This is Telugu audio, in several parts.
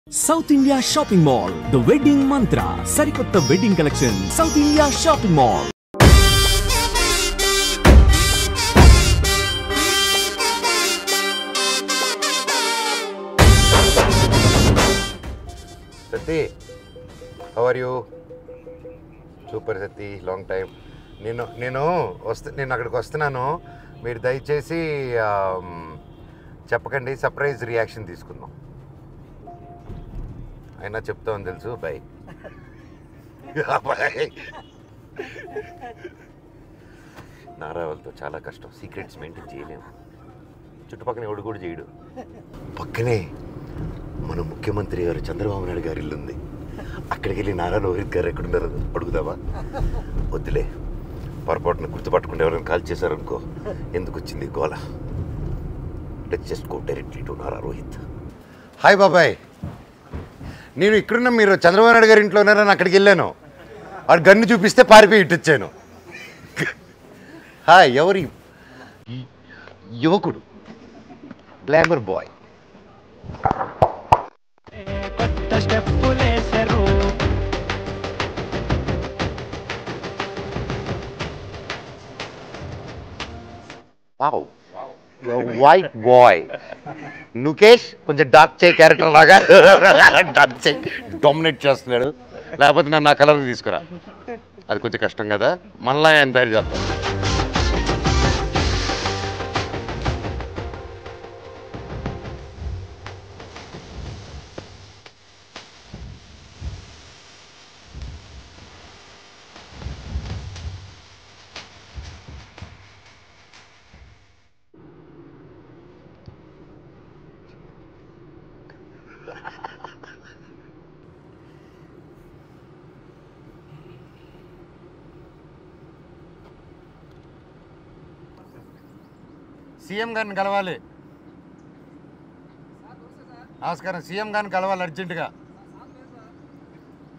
South India Shopping Mall, The Wedding Mantra, Sarikotta Wedding Collection, South India Shopping Mall. Sati, how are you? Super Sati, long time. నేను అక్కడికి వస్తున్నాను. మీరు దయచేసి చెప్పకండి, సర్ప్రైజ్ రియాక్షన్ తీసుకుందాం. అయినా చెప్తామని తెలుసు. బై. నారా వాళ్ళతో చాలా కష్టం, సీక్రెట్స్ మెయింటైన్ చేయలేము. చుట్టుపక్కల ఎవడు కూడా చేయడు. పక్కనే మన ముఖ్యమంత్రి గారు చంద్రబాబు నాయుడు గారి ఇల్లు ఉంది. అక్కడికి వెళ్ళి నారా లోహిత్ గారు ఎక్కడున్నారు అడుగుదామా? వద్దులే, పొరపాటున గుర్తుపట్టుకుంటే ఎవరైనా కాల్ చేశారనుకో ఎందుకు వచ్చింది గోల. Let's just go directly to Nara Rohit. Hi బాబాయ్, నేను ఇక్కడున్న మీరు చంద్రబాబు నాయుడు గారి ఇంట్లో ఉన్నారని అక్కడికి వెళ్ళాను. వాడు గన్ను చూపిస్తే పారిపోయి ఇట్టొచ్చాను. హాయ్, ఎవరి యువకుడు, glamour boy. Wow, white boy నుకేష్ కొంచెం డార్క్ చే క్యారెక్టర్ లాగా డార్క్ చే డామినేట్ చేస్తున్నాడు. లేకపోతే నన్ను నా కలర్ తీసుకురా, అది కొంచెం కష్టం కదా. మళ్ళా ఆయన తయారు చేస్తాం. సీఎం గారిని కలవాలి. నమస్కారం, సీఎం గారిని కలవాలి అర్జెంటుగా.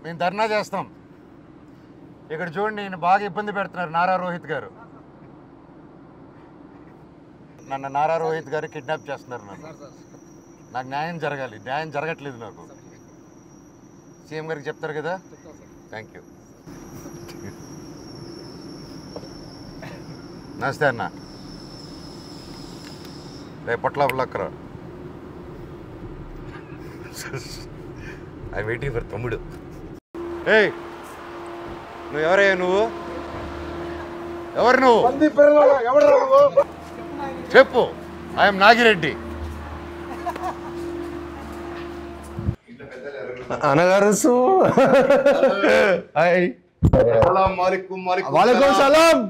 మేము ధర్నా చేస్తాం. ఇక్కడ చూడండి, నేను బాగా ఇబ్బంది పెడుతున్నారు నారా రోహిత్ గారు. నన్ను నారా రోహిత్ గారు కిడ్నాప్ చేస్తున్నారు. నాకు న్యాయం జరగాలి, న్యాయం జరగట్లేదు నాకు. సీఎం గారికి చెప్తారు కదా. Thank you. నమస్తే అన్న. రేపు పొట్లక్కర ఐ వెయిటింగ్ ఫర్ తమ్ముడు. ఏయ్, నువ్వు ఎవరయ్యా? నువ్వు ఎవరు? నువ్వు చెప్పు. ఐఎమ్ నాగిరెడ్డి. అనగారు వాలేకుం సలాం.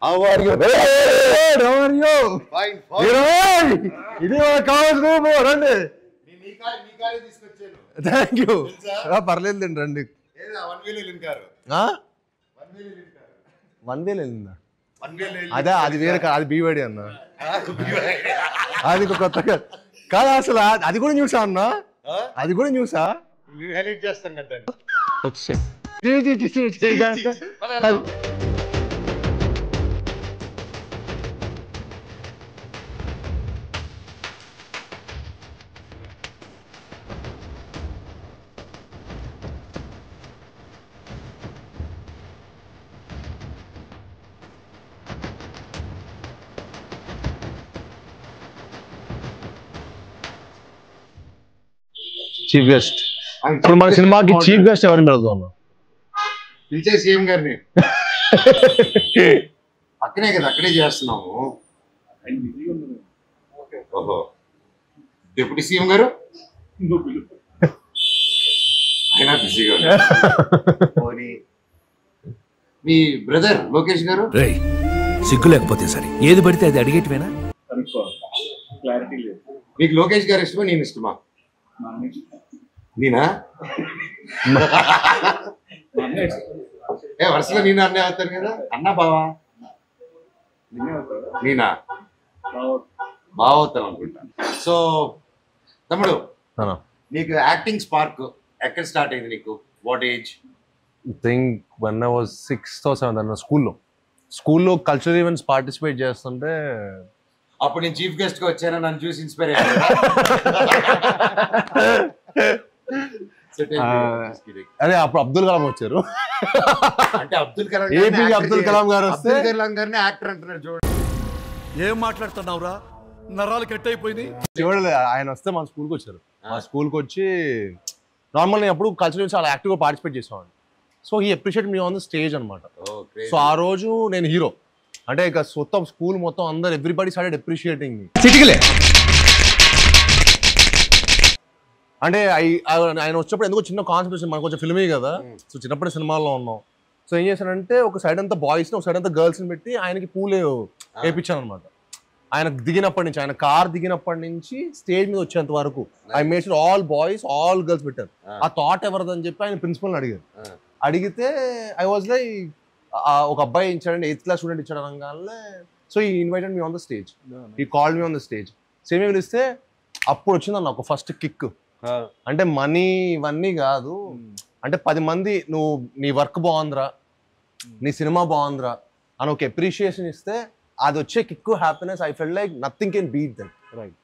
How are you? Hey, how are you? Fine. ఇది కావాలి రండి. Thank you. పర్లేదు రండి. 1000 వెళ్ళిందా? అదే, అది వేరే, అది బీవాడి అన్న. అది కొత్తగా కాదు అసలు. అది కూడా న్యూసా అన్న? అది కూడా న్యూసా? చేస్తాం కదా. Chief guest. ఇప్పుడు మన సినిమాకి చీఫ్ గెస్ట్ ఎవరిని పెడతాం? పిలిచే సీఎం గారిని. అక్కడే కదా, అక్కడే చేస్తున్నాము. ఓహో, డిప్యూటీ సీఎం గారు అయినా బిజీగా ఉన్నారు. మీ బ్రదర్ లోకేష్ గారు. సిగ్గు లేకపోతే సరే, ఏది పడితే అది అడిగేటివేనా? మీకు లోకేష్ గారు ఇష్టమా, నేను ఇష్టమా? నేనా? వరుసగా నేను అన్నే అవుతాను కదా. అన్నా బావా? నేనా? బాగా అవుతాను అనుకుంటా. సో తమ్ముడు, నీకు యాక్టింగ్ స్పార్క్ ఎక్కడ స్టార్ట్ అయింది నీకు? What age? Think when I was 6th or 7th అన్న. స్కూల్లో కల్చరల్ ఈవెంట్స్ పార్టిసిపేట్ చేస్తుంటే అప్పుడు నేను చీఫ్ గెస్ట్ గా వచ్చాను, నన్ను చూసి ఇన్స్పైర్ అయ్యాను. అదే అప్పుడు అబ్దుల్ కలాం వచ్చారు. అంటే అబ్దుల్ కలాం ఏపీకి అబ్దుల్ కలాం గారు వస్తే అబ్దుల్ కలాం గారిని యాక్టర్ అంటున్నారు చూడండి. ఏం మాట్లాడుతున్నావురా, నరాలు కట్ అయిపోయింది. చూడలేదు, ఆయన వస్తే మా స్కూల్కి వచ్చారు. మా స్కూల్కి వచ్చి నార్మల్ నేను అప్పుడు కల్చరల్ చాలా యాక్టివ్గా పార్టిసిపేట్ చేసేవాడిని. So he appreciate me on the stage అనమాట. సో ఆ రోజు నేను హీరో అంటే ఇక మొత్తం స్కూల్ మొత్తం అందరు ఎవ్రీబడి స్టార్టెడ్ అప్రిషియేటింగ్ మీ. అంటే ఆయన వచ్చినప్పుడు ఎందుకో చిన్న కాన్సెప్ట్ వచ్చింది, మనకు కొంచెం ఫిల్మీ కదా. సో చిన్నప్పుడు సినిమాల్లో ఉన్నాం. సో ఏం చేశానంటే ఒక సైడ్ అంతా బాయ్స్ని ఒక సైడ్ అంతా గర్ల్స్ని పెట్టి ఆయనకి పూలే వేయించాను అనమాట. ఆయన దిగినప్పటి నుంచి, ఆయన కార్ దిగినప్పటి నుంచి స్టేజ్ మీద వచ్చేంత వరకు I made sure all boys all girls పెట్టారు. ఆ థాట్ ఎవరిదని చెప్పి ఆయన ప్రిన్సిపల్ని అడిగారు. అడిగితే ఐ వాజ్ లైక్ ఒక అబ్బాయి ఇచ్చాడండి, 8th క్లాస్ స్టూడెంట్ ఇచ్చాడు అనగానే. So he invited me on the stage, he called me on the stage. Same పిలిస్తే అప్పుడు వచ్చిందన్న ఒక ఫస్ట్ కిక్. అంటే మనీ ఇవన్నీ కాదు, అంటే 10 మంది నువ్వు నీ వర్క్ బాగుందిరా, నీ సినిమా బాగుందిరా అని ఒక అప్రిషియేషన్ ఇస్తే అది వచ్చే kick happiness I feel like nothing can beat them. Right,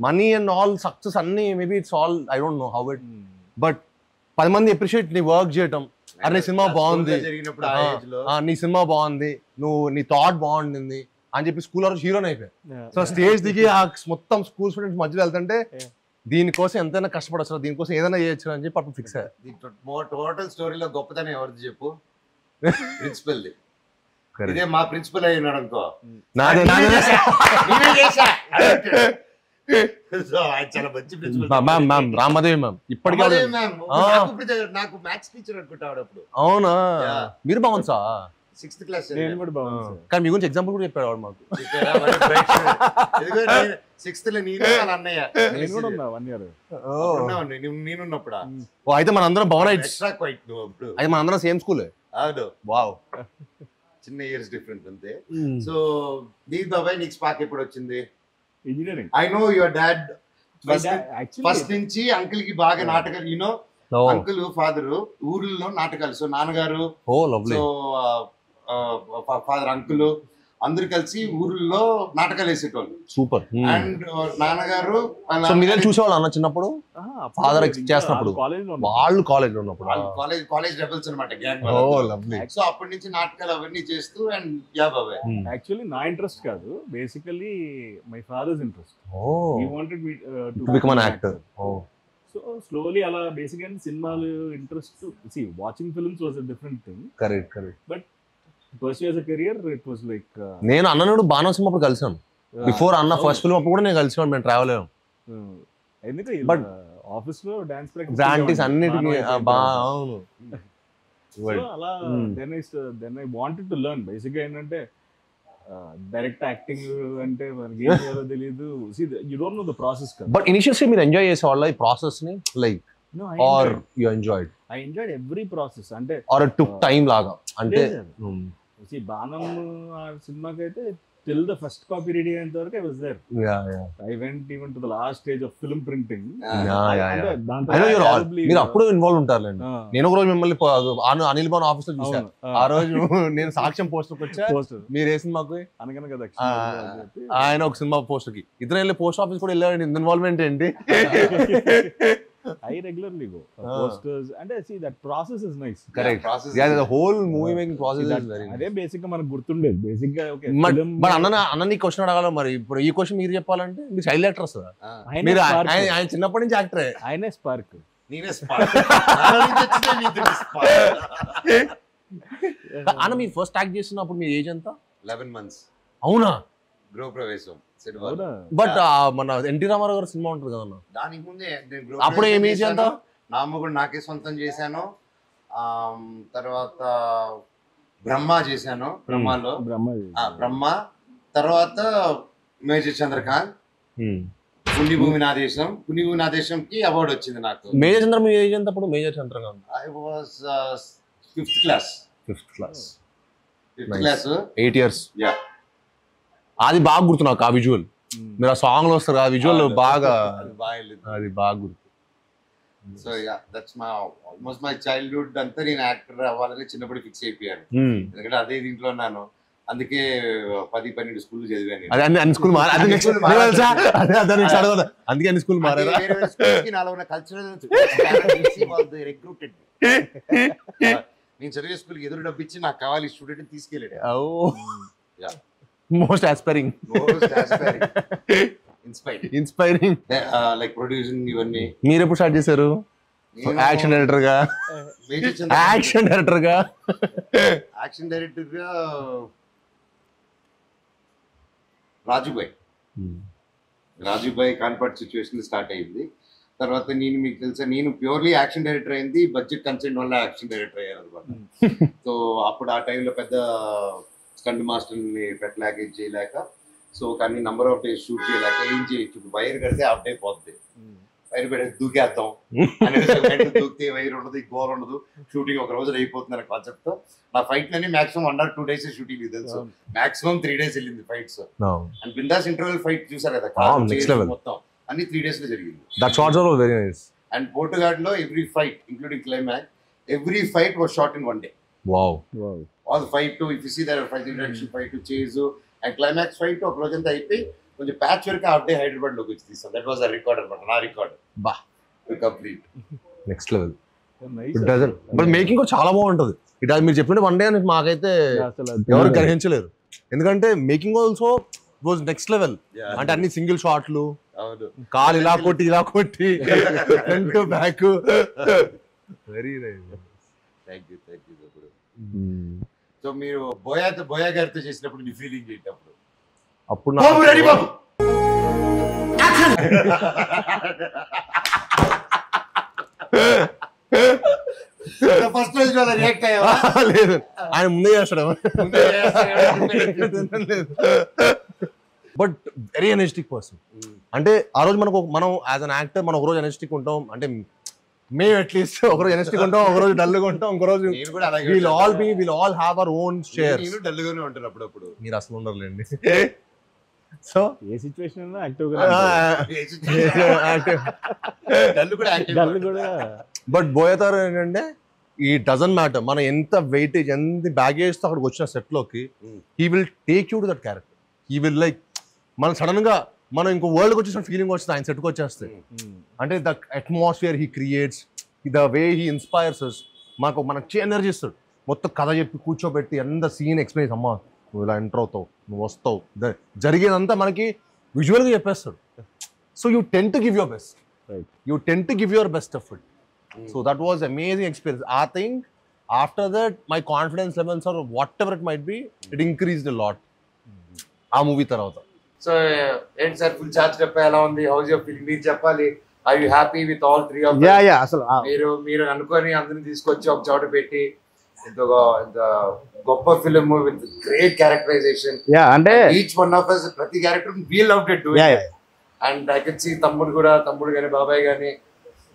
money and all success అన్ని maybe it's all I don't know how it, but 10 మంది అప్రిషియేట్ నీ వర్క్ చేయటం, అరే నీ సినిమా బాగుంది, నీ సినిమా బాగుంది, నువ్వు నీ థాట్ బాగుండింది అని చెప్పి స్కూల్ రోజు హీరోని అయిపోయాయి. సో స్టేజ్ దిగి ఆ మొత్తం స్కూల్ స్టూడెంట్స్ మధ్యలో వెళ్తుంటే దీనికోసం ఎంతైనా కష్టపడచ్చు, దీనికోసం ఏదైనా చేయొచ్చు అని చెప్పి అప్పుడు ఫిక్స్ అయ్యారు. టోటల్ స్టోరీలో గొప్పతనం ఎవరిది చెప్పు? ప్రిన్సిపల్. ఇదే మా ప్రిన్సిపల్ అయి ఉన్నాడు అనుకో, చాలా మంచి ప్రిన్సిపల్ మ్యామ్, రామదేవి మ్యామ్. ఇప్పటికీ నాకు మ్యాథ్స్ టీచర్ అనుకుంటాడు అప్పుడు. అవునా, మీరు బాగుంది సార్. 6th క్లాస్ కానీ మీ గురించి ఎగ్జాంపుల్ కూడా చెప్పాడు వాడు మాకు. 6th లో నేను వాళ్ళ అన్నయ్య నేనున్నప్పుడు. అయితే మన అందరం భవన ఎక్స్ట్రా క్వైట్ నువ్వు అప్పుడు. అయితే మన అందరం సేమ్ స్కూల్. అవును, వావ్, చిన్న ఇయర్స్ డిఫరెంట్ అంతే. సో దీప్ బాబాయ్ నీకు స్పార్క్ ఎప్పుడు వచ్చింది? Engineering. I know your dad first నుంచి అంకుల్ కి బాగా నాటకాలు, యూనో అంకుల్ ఫాదర్ ఊర్లలో నాటకాలు. సో నాన్నగారు, సో ఫాదర్ అంకుల్ అందరు కలిసి ఊర్లో నాటకాలు వేసేటోళ్ళు. సూపర్. అండ్ నాన్నగారు చూసేవాళ్ళు అన్న చిన్నప్పుడు, ఫాదర్ చేస్తున్నప్పుడు, వాళ్ళు కాలేజ్ లో ఉన్నప్పుడు, కాలేజ్ రెబల్స్ అనమాట గ్యాంగ్. సో అప్పటి నుంచి నాటకాలు అవన్నీ చేస్తూ అండ్ యా బాబాయ్. యాక్చువల్లీ నా ఇంట్రెస్ట్ కాదు, basically my father's interest. He wanted me to become an actor. So slowly అలా బేసిక్గా సినిమాలు interest. See watching films was a different thing. Correct. But pursue as a career it was like నేను అన్ననుడు బాణం సినిమా అప్పుడు కలిసాను. బిఫోర్ అన్న ఫస్ట్ ఫిల్మ్ అప్పుడు కూడా నేను కలిసాను. మేము ట్రావెల్ అయ్యాం. ఎందుకంటే బట్ ఆఫీస్ లో డాన్స్ ప్రాక్టీస్ అన్నిటికీ అవును. అలా then I wanted to learn. బేసిక్గా ఏంటంటే డైరెక్ట్ యాక్టింగ్ అంటే మనకి ఏం చేయాలో తెలియదు. You don't know the process కదా. బట్ ఇనిషియల్లీ మీరు ఎంజాయ్ చేసేవాళ్ళ ఈ ప్రాసెస్ ని, like are you enjoyed? I enjoyed every process. అంటే ఆర్ ఇట్ టుక్ టైం లాగా? అంటే బాణం సినిమాకి అయితే till the first copy ready అయ్యేంత వరకు I was there. I went even to the last stage of film printing. మీరు అప్పుడు ఇన్వాల్వ్ ఉంటారులేండి. నేను ఒక రోజు మిమ్మల్ని అనిల్ భవన్ ఆఫీస్ లో చూసాను. ఆ రోజు నేను సాక్ష్యం పోస్టర్ వచ్చా, మీరు ఏ సినిమాకు అనగనగా ఆయన ఒక సినిమా పోస్టర్ కి ఇద్దరు వెళ్ళి పోస్ట్ ఆఫీస్ కూడా వెళ్ళాడు. ఇన్వాల్వ్మెంట్ ఏంటి? I regularly go posters and I see that process is nice. Correct. Yeah, the whole movie making process is very nice. అదే బేసిక్ గా మనకు గుర్తుండేది. బేసిక్ గా ఓకే. బట్ అన్న నీ క్వశ్చన్ అడగాల మరి. ఇప్పుడు ఈ క్వశ్చన్ మీరు చెప్పాలంటే మీరు చైల్డ్ యాక్టర్ వస్తుందా? మీరు ఆయన చిన్నప్పటి నుంచి యాక్టరే. ఆయనే స్పార్క్, నేనే స్పార్క్. అన్న మీరు ఫస్ట్ యాక్ట్ చేస్తున్నప్పుడు మీ ఏజ్ ఎంత? 11 months. అవునా? గృహప్రవేశం. బట్ మన ఎన్టీ రామారావు గారు సినిమా ఉంటుంది కదా, దానికి ముందే అప్పుడు ఏమి అంత నా మొగుడు నాకే సొంతం చేశాను. తర్వాత బ్రహ్మ చేశాను. బ్రహ్మలో బ్రహ్మ తర్వాత మేజర్ చంద్రకాంత్, పుణ్యభూమి నా దేశం. పుణ్యభూమి నా దేశంకి అవార్డు వచ్చింది నాకు. మేజర్ చంద్ర మీ ఏజ్ ఎంత అప్పుడు? Major Chandrakanth I was 5th class. 5th class. 5th class. 8 years. Yeah, అది బాగా గుర్తు నాకు. ఆ విజువల్ మీరు ఆ సాంగ్ లో వస్తారు, ఆ విజువల్ బాగా అది బాగా గుర్తు. So yeah, that's my almost my childhood అంతా నేను యాక్టర్ అవ్వాలని చిన్నప్పుడు ఫిక్స్ అయిపోయాను. ఎందుకంటే అదే దీంట్లో ఉన్నాను. అందుకే 10-12 స్కూల్ చదివాను. అదే అన్ని స్కూల్ అందుకే అన్ని స్కూల్ మారారా? నాలో ఉన్న కల్చరల్ రిక్రూటెడ్. నేను చదివే స్కూల్కి ఎదురు డబ్బిచ్చి నాకు కావాలి స్టూడెంట్ తీసుకెళ్ళాడు. Most aspiring inspiring like producing ఇవన్నీ. మీరు ఎప్పుడు స్టార్ట్ చేశారు యాక్షన్ డైరెక్టర్ గా? యాక్షన్ డైరెక్టర్ గా రాజుబాయ్ కాన్పర్ట్ సిచ్యువేషన్ స్టార్ట్ అయింది. తర్వాత నేను మీకు తెలుసా నేను ప్యూర్లీ యాక్షన్ డైరెక్టర్ అయింది బడ్జెట్ కన్సెంట్ వల్ల యాక్షన్ డైరెక్టర్ అయ్యారు అనమాట. సో అప్పుడు ఆ టైంలో పెద్ద స్టంట్ మాస్టర్ని పెట్టలేక ఏం చేయలేక, సో కానీ నంబర్ ఆఫ్ డేస్ షూట్ చేయలేక ఏం చేయొచ్చు, వైర్ కడితే అప్ అయిపోద్ది, వైర్ పెడితే దూకేద్దాం దూకితే వైర్ ఉండదు, గోల్ ఉండదు, షూటింగ్ ఒక రోజు అయిపోతుంది అనే కాన్సెప్ట్ తో నా ఫైట్ అన్ని మాక్సిమం 1 or 2 days షూటింగ్ తెలుసు, మాక్సిమం 3 days వెళ్ళింది fights. And bindaas interval fight చూసారు కదా మొత్తం అన్ని 3 days లో జరిగింది. అండ్ పోర్టుగాడ్ లో every fight including climax every fight was shot in 1 day. All fight to if you see that fight introduction fight to chase and climax fight ఒక రోజంతా అయిపోయి కొంచెం patch work half day Hyderabad లోకి వచ్చి తీస్తాం. దట్ వాస్ అ రికార్డ్ అన్నమాట, నా record. Complete next level. But making కూడా చాలా బాగుంటది. ఇట్ మీరు చెప్పిన 1 day అని మాకైతే ఎవరు గ్రహించలేరు, ఎందుకంటే making also was next level. అంటే అన్ని సింగిల్ షాట్లు, కాలు ఇలా కొట్టి front back. Very nice. Thank you. So మీరు బోయా గారితో చేసినప్పుడు మీ ఫీలింగ్ ఏంటి? అప్పుడు ఫస్ట్ రోజు రియాక్ట్ అయ్యా? లేదు, ఆయన ముందే చేస్తాడు. But very energetic person. అంటే ఆ రోజు మనం యాజ్ అన్ యాక్టర్ మనం ఒక రోజు ఎనర్జెటిక్ ఉంటాం, అంటే మేము అట్లీస్ట్ ఒకరోజు ఎనర్జెటిక్ ఉంటాం, ఒకరోజు డల్గా ఉంటాం, ఇంకొకరోజు will all have our own shares. డల్గానే ఉంటాను అప్పుడప్పుడు. మీరు అసలు ఉండరులేండి. సో ఏ సిచ్యువేషన్ బట్ బోయతారు ఏంటంటే ఈ డజన్ మ్యాటర్ మన ఎంత వెయిటేజ్ ఎంత బ్యాగేజ్ తో అక్కడికి వచ్చిన సెట్ లోకి he will take you to that character. He will like మనం సడన్ గా మనం ఇంకో వరల్డ్కి వచ్చేసిన ఫీలింగ్ వస్తుంది ఆయన సెట్కి వచ్చేస్తే. అంటే the atmosphere he creates, the way he inspires us. మనకు ఎనర్జీ ఇస్తాడు. మొత్తం కథ చెప్పి కూర్చోబెట్టి ఎంత సీన్ ఎక్స్పీరియన్స్, అమ్మా నువ్వు ఇలా ఎంటర్ అవుతావు, నువ్వు వస్తావు, జరిగేదంతా మనకి విజువల్గా చెప్పేస్తాడు. So you ten to give your best, you ten to give your best effort. So that was amazing experience. I think after that my confidence levels or whatever it might be, it increased a lot ఆ మూవీ తర్వాత. సో ఏంటి సార్ ఫుల్ చార్జ్ చెప్పా ఎలా ఉంది? హౌస్ యువర్ ఫీలింగ్ మీరు చెప్పాలి. Are you happy with all 3 of them? Yeah అసలు మీరు అనుకొని అందరిని తీసుకొచ్చి ఒక చోట పెట్టి ఇంత గొప్ప film with great characterisation. Yeah అంటే ఈచ్ వన్ ఆఫ్ us ప్రతి character we loved it doing it. And I can see తమ్ముడు గాని బాబాయ్ గాని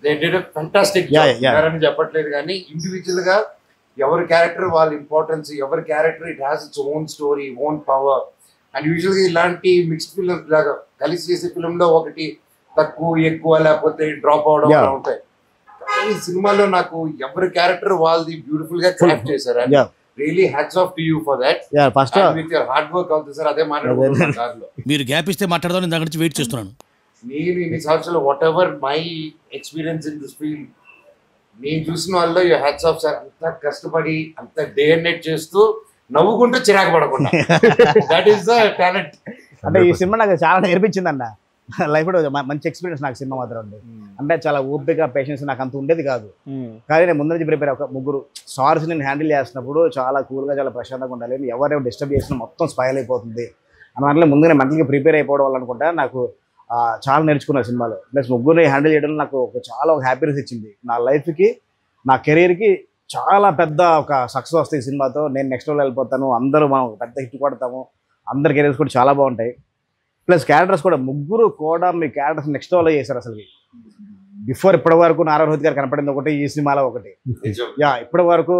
they did a fantastic job. అని చెప్పట్లేదు కానీ ఇండివిజువల్ గా ఎవరి క్యారెక్టర్ వాళ్ళ ఇంపార్టెన్స్, ఎవరి character it has its own story, own power. And usual గా ఇలాంటి మిక్స్డ్ ఫిల్మ్ లాగా కలిసి చేసే ఫిల్మ్ లో ఒకటి తక్కువ ఎక్కువ లేకపోతే డ్రాప్ అవడం అలా ఉంటాయి. ఈ సినిమాలో నాకు ఎవరి క్యారెక్టర్ వాళ్ళది బ్యూటిఫుల్ గా క్రాఫ్ట్ చేశారు. Really hats off to you for that. First with your hard work అవుతుంది సార్. అదే మాట్లాడుతున్నాను కార్లో. మీరు గ్యాప్ ఇస్తే మాట్లాడదాం, నేను దగ్గర నుంచి వెయిట్ చేస్తున్నాను. నేను ఇన్ని సంవత్సరాలు what ever my experience in this field నేను చూసిన వాళ్ళు యువర్ హ్యాట్స్ ఆఫ్ సార్. అంత కష్టపడి అంత డే అండ్ నైట్ చేస్తూ నవ్వుకుంటూ చిరాకు పడకుండా దట్ ఈస్ ద టాలెంట్. అంటే ఈ సినిమా నాకు చాలా నేర్పించింది అన్న లైఫ్ లో. మంచి ఎక్స్పీరియన్స్ నాకు సినిమా మాత్రం ఉంది. అంటే చాలా ఓపిక పేషెన్స్ నాకు అంత ఉండేది కాదు. కానీ నేను ముందు నుంచి ప్రిపేర్ ఒక 3 సార్స్ నేను హ్యాండిల్ చేసినప్పుడు చాలా కూల్గా చాలా ప్రశాంతంగా ఉండాలి. ఎవరైనా డిస్టర్బ్ చేసినా మొత్తం స్పాయిల్ అయిపోతుంది అన్న దాంట్లో ముందుగా మెంటల్గా ప్రిపేర్ అయిపోవడం వల్ల అనుకుంటా నాకు చాలా నేర్చుకున్న సినిమాలో. ప్లస్ ముగ్గురిని హ్యాండిల్ చేయడం నాకు చాలా హ్యాపీనెస్ ఇచ్చింది. నా లైఫ్కి నా కెరీర్కి చాలా పెద్ద ఒక సక్సెస్ వస్తాయి ఈ సినిమాతో. నేను నెక్స్ట్ లెవెల్ వెళ్ళిపోతాను, అందరూ మనం పెద్ద హిట్ కొడతాము, అందరి కెరీర్స్ కూడా చాలా బాగుంటాయి. ప్లస్ క్యారెక్టర్స్ కూడా ముగ్గురు కూడా మీ క్యారెక్టర్స్ నెక్స్ట్ లెవెల్లో చేశారు. అసలు బిఫోర్ ఇప్పటి వరకు నారా రోహిత్ గారు కనపడింది ఒకటి ఈ సినిమాలో ఒకటి, ఇప్పటి వరకు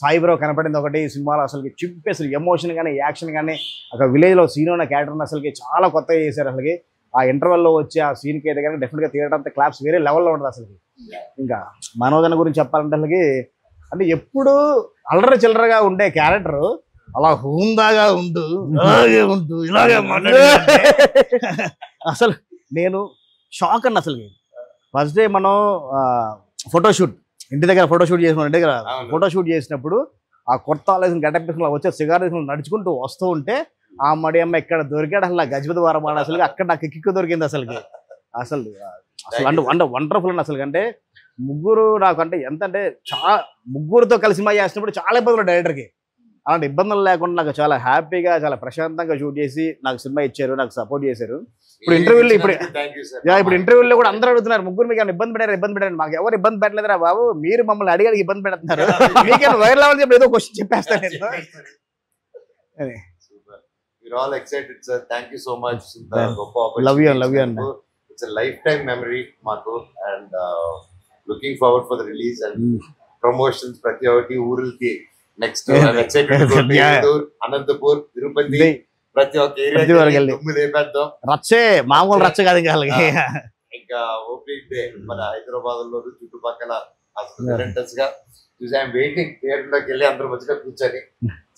సాయిబ్రావు కనపడింది ఒకటి ఈ సినిమాలో. అసలు చింపేసారు ఎమోషన్ కానీ యాక్షన్ కానీ. ఒక విలేజ్లో సీన్ ఉన్న క్యారెక్టర్ని అసలుకి చాలా కొత్తగా చేశారు. అసలుకి ఆ ఇంటర్వెల్లో వచ్చి ఆ సీన్కి అయితే కానీ డెఫినెట్గా తీయడం క్లాప్స్ వేరే లెవెల్లో ఉంటుంది అసలుకి. ఇంకా మనోజన్ గురించి చెప్పాలంటే అసలుకి అంటే ఎప్పుడు అల్లరి చిల్లరగా ఉండే క్యారెక్టర్ అలా హుందాగా ఉంటూ అలాగే ఉంటూ ఇలాగే మాట్లాడే అసలు నేను షాక్ అన్న అసలు. ఫస్ట్ డే మనం ఫోటోషూట్ ఇంటి దగ్గర ఫోటోషూట్ చేసిన ఇంటి దగ్గర ఫోటోషూట్ చేసినప్పుడు ఆ కొత్త ఆలోచన గడ్డ తీసుకుని వచ్చే సిగార్ తీసుకుని నడుచుకుంటూ వస్తూ ఉంటే ఆ మడి అమ్మ ఇక్కడ దొరికాడు అసలు గజపతి వారం అసలు అక్కడ నాకు కిక్కు దొరికింది అసలుకి. అసలు అంటే వండర్ఫుల్ అండి అసలు. అంటే ముగ్గురు నాకు అంటే ఎంత అంటే చాలా ముగ్గురుతో కలిసి సినిమా చేసినప్పుడు చాలా ఇబ్బందులు డైరెక్టర్కి. అలాంటి ఇబ్బందులు లేకుండా నాకు చాలా హ్యాపీగా చాలా ప్రశాంతంగా షూట్ చేసి నాకు సినిమా ఇచ్చారు, నాకు సపోర్ట్ చేశారు. ఇప్పుడు ఇంటర్వ్యూలో ఇప్పుడు ఇంటర్వ్యూలో కూడా అందరూ అడుగుతున్నారు ముగ్గురు మీకు ఇబ్బంది పెట్టారు మాకు ఎవరు ఇబ్బంది పెట్టలేదురా బాబు, మీరు మమ్మల్ని అడిగారు ఇబ్బంది పెడుతున్నారు, మీకేమైనా వైరల్ అవ్వాలి చెప్పి ఏదో క్వశ్చన్ చెప్పేస్తాను నేను. We're all excited, sir. Thank you so much. Love you and it's a lifetime memory maku, and looking forward for the release and promotions. Pratyavati urulki next. I'm excited to go to Indore, Anantapur, Tirupati. ప్రతి ఒక్క ఏరియా లేపేద్దాం. రచ్చే మామూలు రచ్చ కాదు ఇంకా ఓపెనింగ్ డే మన హైదరాబాద్ లో చుట్టుపక్కల డైరెక్టర్స్ గా చూసి ఐఎమ్ వెయిటింగ్ థియేటర్ లోకి వెళ్ళి అందరూ మంచిగా కూర్చొని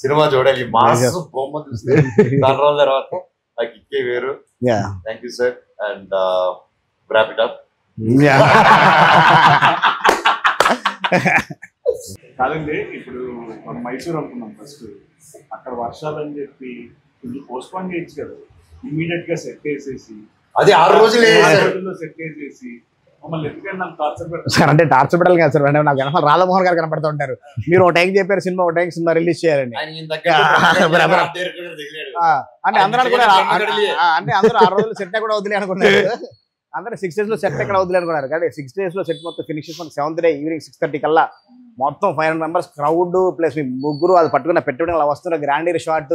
సినిమా చూడాలి. మాస్ బొమ్మ చూస్తే దాని రోజుల తర్వాత ఆ కిక్కే వేరు. Thank you sir and wrap it up. కాదండి, ఇప్పుడు మనం మైసూర్ అనుకున్నాం ఫస్ట్, అక్కడ వర్షాలు అని చెప్పి పోస్ట్పోన్ చేయొచ్చు కదా, ఇమీడియట్ గా సెట్ వేసేసి అది 6 రోజుల్లో సెట్ వేసేసి మమ్మల్ని ఎందుకంటే టార్చర్ పెడతారు సార్. అంటే టార్చర్ పెట్టాలి కదా సార్, నాకు వెనకాల రాధామోహన్ గారు కనపడుతూ ఉంటారు. మీరు ఒక టైం చెప్పారు సినిమా, ఒక టైం సినిమా రిలీజ్ చేయాలని అంటే అందరూ అనుకున్నారు. అంటే అందరూ 6 రోజులు సెట్ కూడా వదిలే అనుకున్నారు, అందరూ 6 days లో సెట్ ఎక్కడ వదిలే అనుకున్నారు. కానీ 6 days లో సెట్ మొత్తం ఫినిష్ చేసుకుని 7th day ఈవినింగ్ 6:30 కల్లా మొత్తం 500 members క్రౌడ్ ప్లస్ మీ ముగ్గురు అది పట్టుకున్న పెట్టుబడి అలా వస్తున్న గ్రాండీ షాట్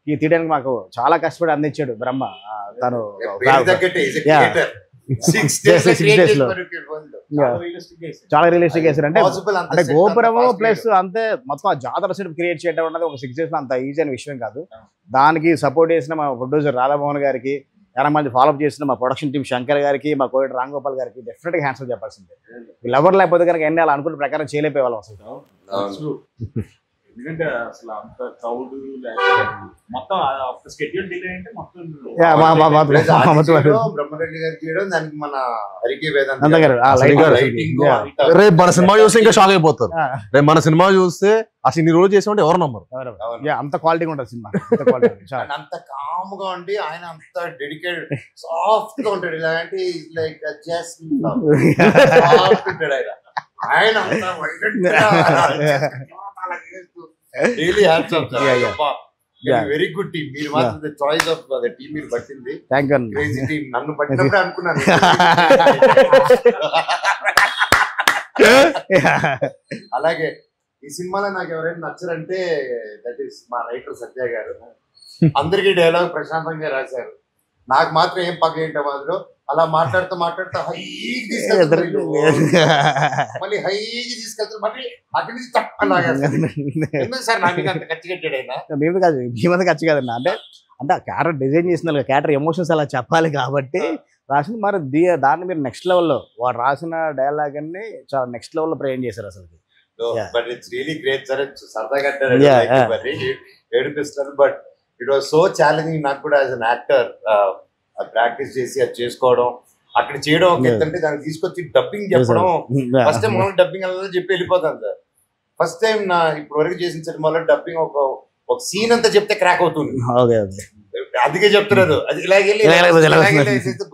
ఈ తీయడానికి మాకు చాలా కష్టపడి అందించాడు బ్రహ్మ. తను 6 days లో చాలా రియలిస్టిక్ వేసారు. అంటే గోపురము ప్లస్ అంతే మొత్తం ఆ జాతర సెట్ క్రియేట్ చేయడం అన్నది ఒక 6 days లో అంత ఈజీ అయిన విషయం కాదు. దానికి సపోర్ట్ చేసిన మా ప్రొడ్యూసర్ రాధామోహన్ గారికి, చాలా మంది ఫాలోఅప్ చేసిన మా ప్రొడక్షన్ టీం శంకర్ గారికి, మా కోవిడ్ రామ్ గోపాల్ గారికి డెఫినెట్గా హ్యాండ్స్ చెప్పాల్సిందే. వీళ్ళు ఎవరు లేకపోతే కనుక ఎన్ని అలా అనుకున్న ప్రకారం చేయలేకపోయే వాళ్ళం అసలు. ఎందుకంటే అసలు అంత క్రౌడ్ మొత్తం స్కెడ్యూల్ డిలే అంటే మొత్తం బ్రహ్మరెడ్డి గారు చేయడం, దానికి మన హరికి వేదాంత గారు రేపు మన సినిమా చూస్తే ఇంకా షాక్ అయిపోతారు. రేపు మన సినిమా చూస్తే అసలు ఇన్ని రోజు చేసామంటే ఎవరు నమ్మరు. అంత క్వాలిటీ ఉంటుంది సినిమా, అంత కామ్ గా ఉండి ఆయన అంత డెడికేటెడ్ సాఫ్ట్ గా ఉంటాడు. ఇలాంటి లైక్ జస్ట్ సాఫ్ట్ ఉంటాడు ఆయన. ఆయన really hats off sir. Very good team. మీరు మాత్రం the choice of the team మీరు పట్టింది. Crazy team. నన్ను పట్టినప్పుడే అనుకున్నాను. అలాగే ఈ సినిమాలో నాకు ఎవరైనా నచ్చరంటే దట్ ఈస్ మా రైటర్ సత్య గారు. అందరికీ డైలాగ్ ప్రశాంతంగా రాశారు, నాకు మాత్రం ఏం పక్కన మాదిలో అలా మాట్లాడుతూ హైకి తీసుకెళ్తారు, మళ్ళీ హైకి తీసుకెళ్తారు, మళ్ళీ అక్కడి నుంచి తప్ప సార్ నాకు అంత ఖర్చు కట్టాడు ఆయన. మేము కాదు, మేమంతా ఖర్చు కాదన్న. అంటే ఆ క్యారెక్టర్ డిజైన్ చేసిన క్యారెక్టర్ ఎమోషన్స్ అలా చెప్పాలి కాబట్టి రాసింది. మరి దాన్ని మీరు నెక్స్ట్ లెవెల్లో వాడు రాసిన డైలాగ్ అన్ని చాలా నెక్స్ట్ లెవెల్లో ప్రజెంట్ చేశారు అసలు. But it's really great sir. సరదాగా ఏడిపిస్తారు, but it was so challenging నాకు కూడా యాజ్ అన్ యాక్టర్. ప్రాక్టీస్ చేసి అది చేసుకోవడం, అక్కడ చేయడం ఒక ఎత్తంటే దాన్ని తీసుకొచ్చి డబ్బింగ్ చెప్పడం. ఫస్ట్ టైం మనం డబ్బింగ్ అలా చెప్పి వెళ్ళిపోతాను సార్. ఫస్ట్ టైం నా ఇప్పుడు వరకు చేసిన సినిమాలో డబ్బింగ్ ఒక సీన్ అంతా చెప్తే క్రాక్ అవుతుంది, అందుకే చెప్తున్నారు అది ఇలాగే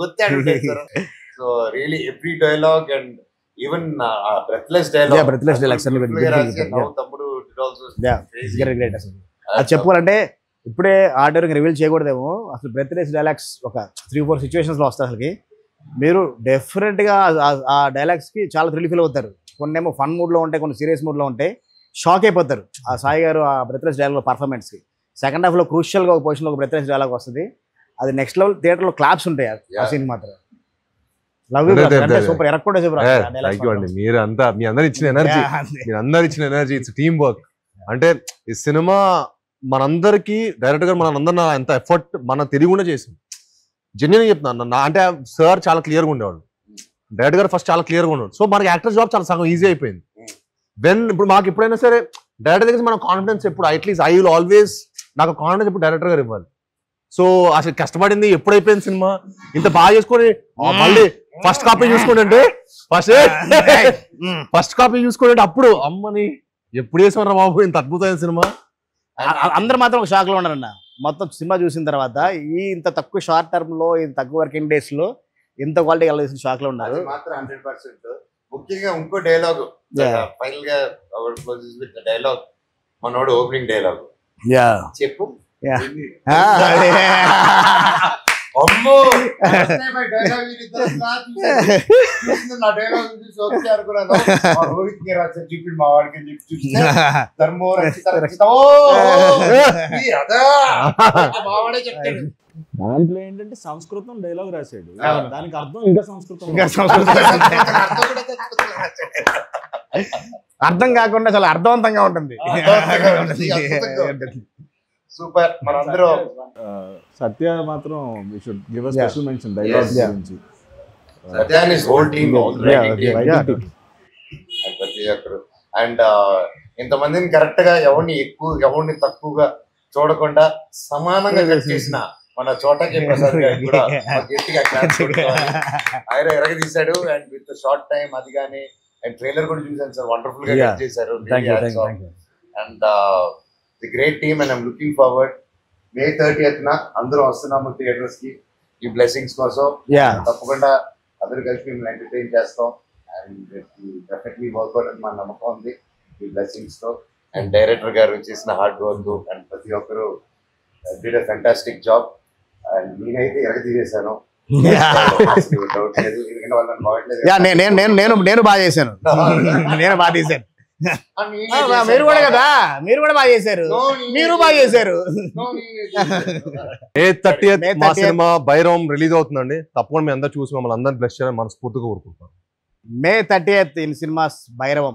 గొత్తాడు. So really every dialogue and even breathless dialogue తమ్ముడు అది చెప్పుకోవాలంటే ఇప్పుడే ఆర్డర్ రివీల్ చేయకూడదేమో. అసలు బ్రెత్లెస్ డైలాగ్స్ ఒక 3-4 సిచ్యువేషన్స్లో వస్తాయి. అసలుకి మీరు డెఫినెట్గా ఆ డైలాగ్స్కి చాలా థ్రిల్ ఫీల్ అవుతారు. కొన్ని ఏమో ఫన్ మూడ్లో ఉంటాయి, కొన్ని సీరియస్ మూడ్లో ఉంటాయి. షాక్ అయిపోతారు ఆ సాయి గారు ఆ బ్రెత్లెస్ డైలాగ్ పర్ఫార్మెన్స్కి. సెకండ్ హాఫ్లో క్రూషియల్గా ఒక పొజిషన్లో ఒక బ్రెత్లెస్ డైలాగ్ వస్తుంది. అది నెక్స్ట్ లెవెల్. థియేటర్లో క్లాప్స్ ఉంటాయి ఆ సీన్ మాత్రం. సూపర్ ఎరక్కుండా మీరు అంతా మీ అందరు ఇచ్చిన ఎనర్జీ ఇట్స్ టీమ్ వర్క్. అంటే ఈ సినిమా మనందరికి డైరెక్టర్ గారు మనందరినీ ఎంత ఎఫర్ట్ మన తెలియకుండా చేసింది. జెన్యున్ చెప్తున్నాను. అంటే సార్ చాలా క్లియర్గా ఉండేవాడు, డైరెక్టర్ గారు ఫస్ట్ చాలా క్లియర్గా ఉండేవాడు. సో మనకి యాక్టర్ జాబ్ చాలా సగం ఈజీ అయిపోయింది. ఇప్పుడు మాకు ఎప్పుడైనా సరే డైరెక్టర్ దగ్గర మనం కాన్ఫిడెన్స్ ఎప్పుడు అట్లీస్ట్ ఐ విల్ ఆల్వేస్ నాకు కాన్ఫిడెన్స్ ఎప్పుడు డైరెక్టర్ గారు ఇవ్వాలి. సో అసలు కష్టపడింది ఎప్పుడైపోయింది సినిమా ఇంత బాగా చేసుకొని మళ్ళీ ఫస్ట్ కాపీ చూసుకోండి అంటే ఫస్ట్ కాపీ చూసుకోండి అంటే అప్పుడు అమ్మని ఎప్పుడు చేసామరా బాబు ఇంత అద్భుతమైన సినిమా. అందరు మాత్రం ఒక షాక్ లో ఉన్నారన్న. మొత్తం సినిమా చూసిన తర్వాత ఇంత తక్కువ షార్ట్ టర్మ్ లో ఇంత తక్కువ వర్కింగ్ డేస్ లో ఇంత క్వాలిటీ కలిసిన షాక్ లో ఉన్నారు. మాత్రం 100%. ముఖ్యంగా ఇంకో డైలాగ్ ఫైనల్ గా డైలాగ్ మనోడు ఓపెనింగ్ డైలాగ్ చెప్పు అమ్మో నా డైలాగ్ చూసి అనుకున్నాను రోహిత్ కి రాశారు చూపి మా వాడికి అని చెప్పి చూస్తే ధర్మో మావాడే చెప్తాడు. దాంట్లో ఏంటంటే సంస్కృతం డైలాగ్ రాశాడు, దానికి అర్థం ఇంకా సంస్కృతం. అర్థం కాకుండా చాలా అర్థవంతంగా ఉంటుంది. సూపర్. మనందరం సత్య మాత్రం we should give a special mention dialogue గురించి. సత్యాన్ ఇస్ హోల్ టీమ్ ప్రతి ఒక్కరు. అండ్ ఇంతమందిని కరెక్ట్ గా ఎవరిని ఎక్కువ ఎవరిని తక్కువగా చూడకుండా సమానంగా కట్ చేసిన మన చోటకి ప్రసాద్ గారు కూడా గట్టిగా ఆయన ఎరగదీశాడు. అండ్ విత్ షార్ట్ టైం అది కానీ అండ్ ట్రైలర్ కూడా చూసాను సార్, వండర్ఫుల్ గా కట్ చేశారు. And the great team and I'm looking forward. May 30th అందరూ వస్తున్నాము థియేటర్స్ కి ఈ బ్లెస్సింగ్స్ కోసం. తప్పకుండా అందరూ కలిసి మేము ఎంటర్టైన్ చేస్తాం అండ్ డెఫినెట్లీ వర్క్అవుట్ అని మా నమ్మకం ఉంది ఈ బ్లెస్సింగ్స్ తో. అండ్ డైరెక్టర్ గారు చేసిన హార్డ్ వర్క్ అండ్ ప్రతి ఒక్కరు did a fantastic job. And నేనైతే ఎరగదీసేసాను, డౌట్ లేదు. ఎందుకంటే వాళ్ళని బాగట్లేదు. నేను బాగా చేశాను, నేను బాగా తీశాను. మీరు కూడా కదా, మీరు కూడా బాగా చేశారు, మీరు బాగా చేశారు. May 30th మా సినిమా భైరవం రిలీజ్ అవుతుందండి. తప్పకుండా మీ అందరూ చూసి మమ్మల్ని అందరిని బ్లెస్ చేయాలని మనస్ఫూర్తిగా కోరుకుంటాం. May 30th in cinemas Bhairavam.